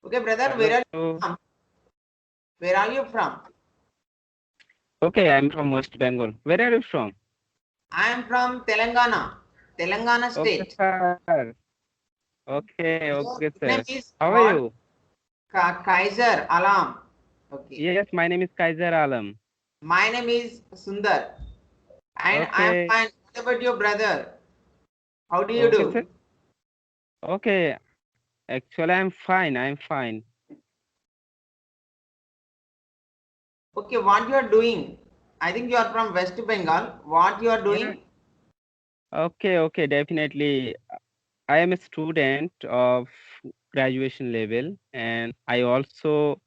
Okay, brother, where are you Hello. from? Where are you from? Okay, I'm from West Bengal. Where are you from? I am from Telangana, Telangana Okay, state. sir. Okay, okay, Your sir. name is How are what? you? Kaiser Alam. Okay. Yes, my name is Kaiser Alam. My name is Sundar. And I am Okay, fine. What about your brother? How do you okay, sir. do? Okay, actually, I'm fine. I'm fine. Okay, what you are doing? I think you are from West Bengal. What you are Yeah. doing? Okay, okay, definitely. I am a student of graduation level, and I also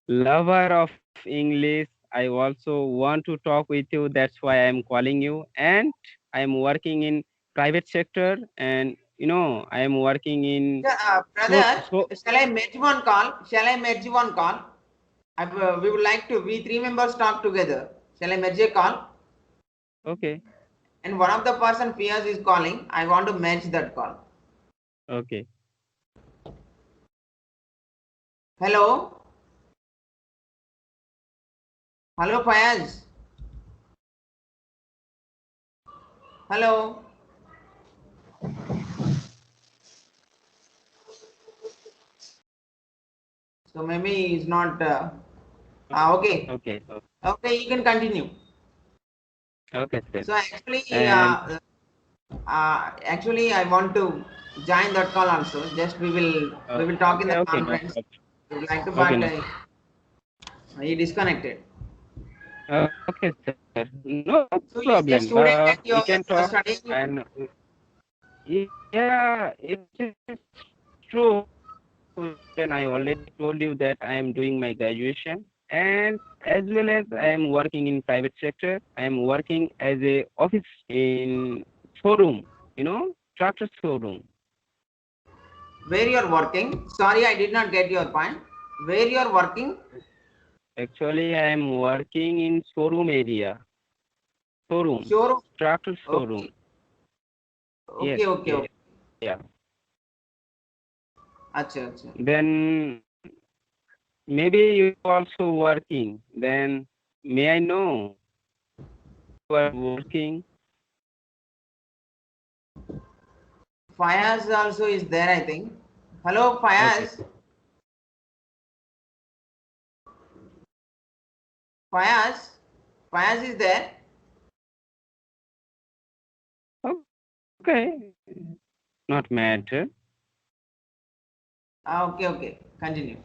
lover of English. I also want to talk with you. That's why I'm calling you. And I'm working in private sector, and I am working in Brother, so shall I merge one call? Shall I merge one call? We would like to, we three members talk together. Shall I merge a call? okay, And one of the person Piers is calling. I want to merge that call. okay. Hello? Hello, Fayaz. Hello? So maybe he's not. Okay. Okay, Okay, you can continue. okay, sir. So And actually, I want to join that call also. Just we will talk in okay, the okay, no conference. problem. We would like to, Okay, but no. he disconnected. Okay, sir. No So problem. is a student and We you're can talk, studying. and yeah, it is true. And I already told you that I am doing my graduation, and as well as I am working in private sector. I am working as a office in showroom, tractor showroom. Where you're working? Sorry, I did not get your point. Where you're working? Actually, I am working in showroom area, showroom, Showroom. tractor showroom. Okay. Yes, Okay, okay, yes, okay. yeah. Acha, acha. Then maybe you also working. Then may I know you are working? Fayaz also is there, I think. Hello, Okay. Fayaz. Fayaz. Fayaz is there. Okay. Not matter. Okay, okay. Continue.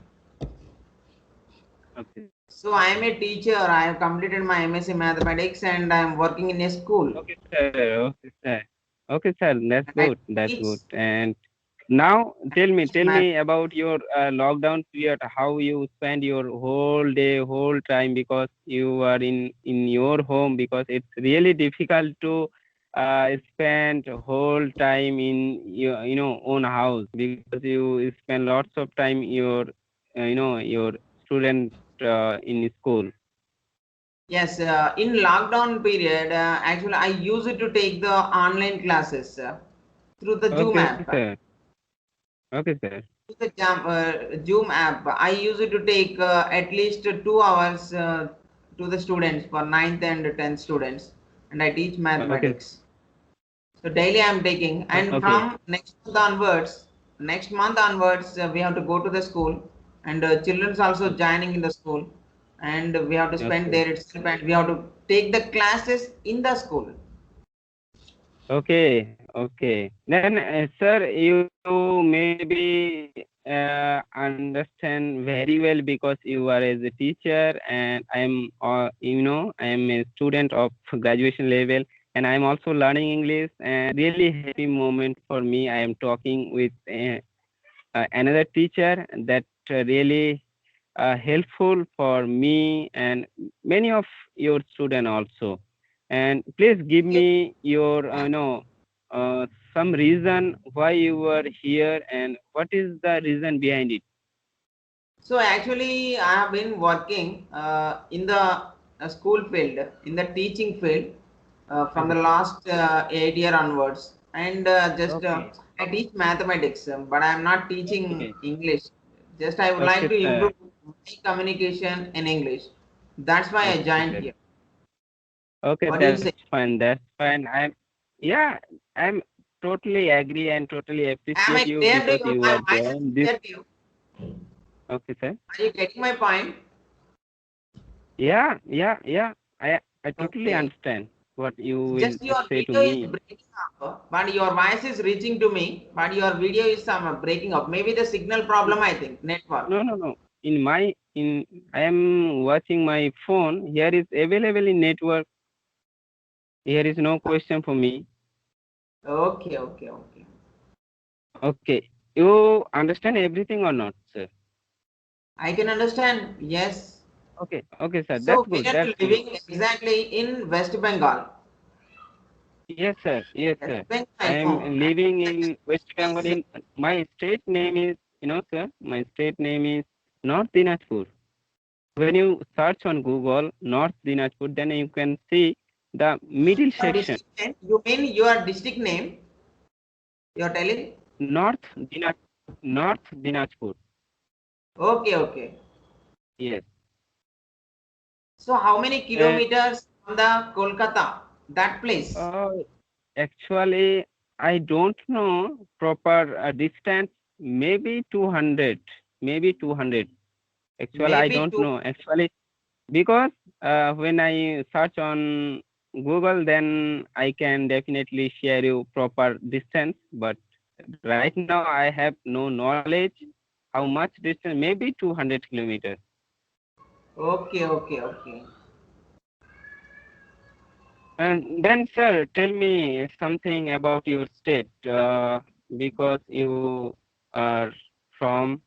Okay. So I am a teacher. I have completed my MSc Mathematics and I am working in a school. Okay, sir. Okay, sir. Okay, sir. That's And I good. That's teach good. And now tell math. me about your lockdown period. How you spend your whole day, whole time because you are in your home because it's really difficult to spend whole time in your own house because you spend lots of time your your student in school. Yes, in lockdown period, actually I used to take the online classes through the Zoom Okay, app. sir. Okay, sir. Through the Zoom app, I used to take at least 2 hours to the students for ninth and 10th students, and I teach Okay. mathematics. So daily I am taking, and Okay. from next month onwards, we have to go to the school, and children's also joining in the school, and we have to spend Okay. there itself, and we have to take the classes in the school. Okay. Okay. Then, sir, you maybe understand very well because you are as a teacher, and I am a student of graduation level, and I am also learning English. And really happy moment for me. I am talking with another teacher that really helpful for me and many of your students also. And please give me your, some reason why you were here and what is the reason behind it. So actually, I have been working in the school field, in the teaching field, from the Okay. last 8 year onwards, and just Okay. I teach mathematics, but I am not teaching Okay. English. Just I would like Okay, to sir. improve my communication in English. That's why I Okay, joined sir. here. Okay, What do you that's say? fine. That's fine. Yeah, I'm totally agree and totally Am appreciate I you clear to because you? you My are voice is joined this. clear to you? Okay, sir. Are you getting my point? Yeah. I totally Okay. understand what you will Just your say to video is me. breaking up, but your voice is reaching to me, but your video is some breaking up. Maybe the signal problem, I think, network. No. In I am watching my phone. Here is available in network. Here is no question for me. Okay. Okay. You understand everything or not, sir? I can understand. Yes. Okay, sir. So That's we good. are That's good. living exactly in West Bengal. Yes, sir. Yes, West sir. Bengal, I I am know. And living the in West Bengal. is In my state name is, sir, my state name is North Dinajpur. When you search on Google North Dinajpur, then you can see the middle your section. district name. You mean your district name? You are telling? North Dinaj North Dinajpur. Okay. Yes. So how many And kilometers from the Kolkata? That place? uh, actually, I don't know proper distance. Maybe 200. Maybe 200. Actually, I Maybe don't two. know. Actually, because when I search on Google, then I can definitely share you proper distance. But right now, I have no knowledge how much distance. Maybe 200 kilometers. Okay. And then, sir, tell me something about your state, because you are from.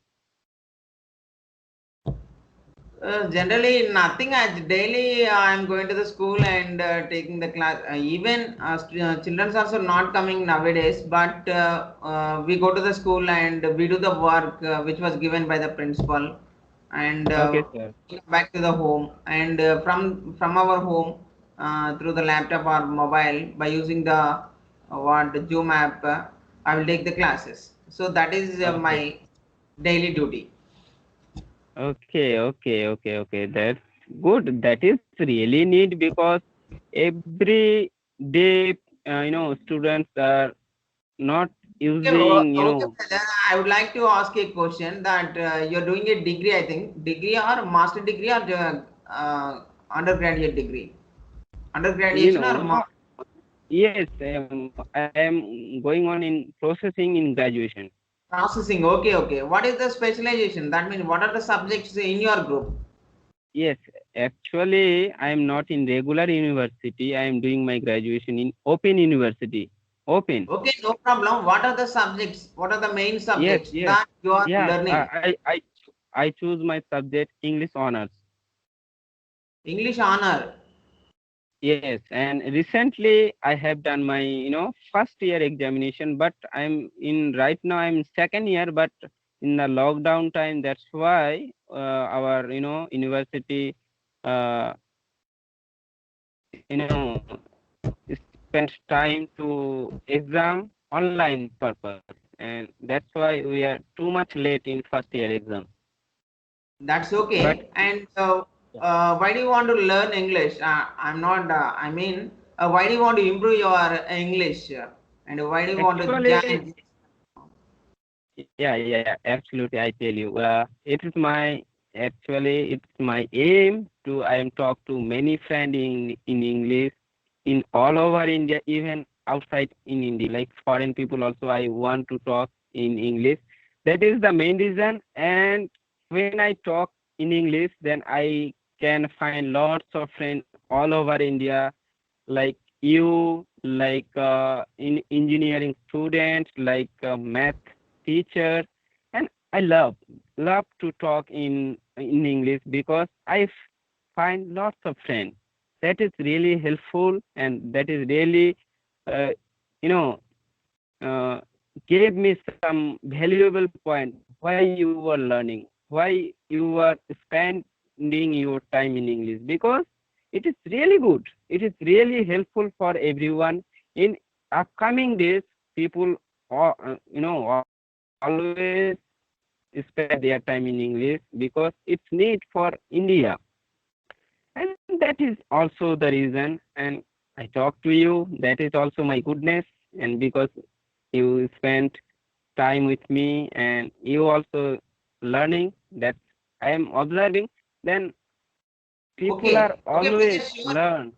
Generally, nothing. As daily, I'm going to the school and taking the class. Even children also not coming nowadays. But we go to the school and we do the work which was given by the principal, and Okay, sir. come back to the home. And from our home through the laptop or mobile by using the what the Zoom app, I will take the classes. So that is Okay. my daily duty. Okay. That's good. That is really neat because every day, students are not using, Okay, brother. I would like to ask a question that you're doing a degree, I think, degree or master degree or undergraduate degree, you undergraduation or know, yes, I am going on in processing in graduation. processing. Okay. What is the specialization? That means what are the subjects in your group? Yes, actually, I am not in regular university. I am doing my graduation in open university. Open. Okay, no problem. What are the subjects? What are the main Yes, subjects yes. that you are Yeah, learning? I choose my subject English honors. English honor. Yes, and recently I have done my, first year examination, but I'm in right now I'm second year, but in the lockdown time, that's why our, university, uh, you know, spent time to exam online purpose, and that's why we are too much late in first year exam. That's But okay. And why do you want to learn English? I'm not, I mean, why do you want to improve your English? And why do you want to actually, join? yeah, absolutely. I tell you, it's my aim to I am talk to many friends in English in all over India, even outside in India, like foreign people also. I want to talk in English. That is the main reason. And when I talk in English, then I can find lots of friends all over India, like you, like in engineering students, like math teacher, and I love to talk in English because find lots of friends. That is really helpful, and that is really, uh, you know, uh, gave me some valuable point why you were learning, why you were spending your time in English, because it is really good. It is really helpful for everyone. In upcoming days, people, always spend their time in English because it's need for India. And that is also the reason. And I talk to you. That is also my goodness. And because you spent time with me and you also learning that I am observing, then people Okay, are okay, always Pritesh, learn.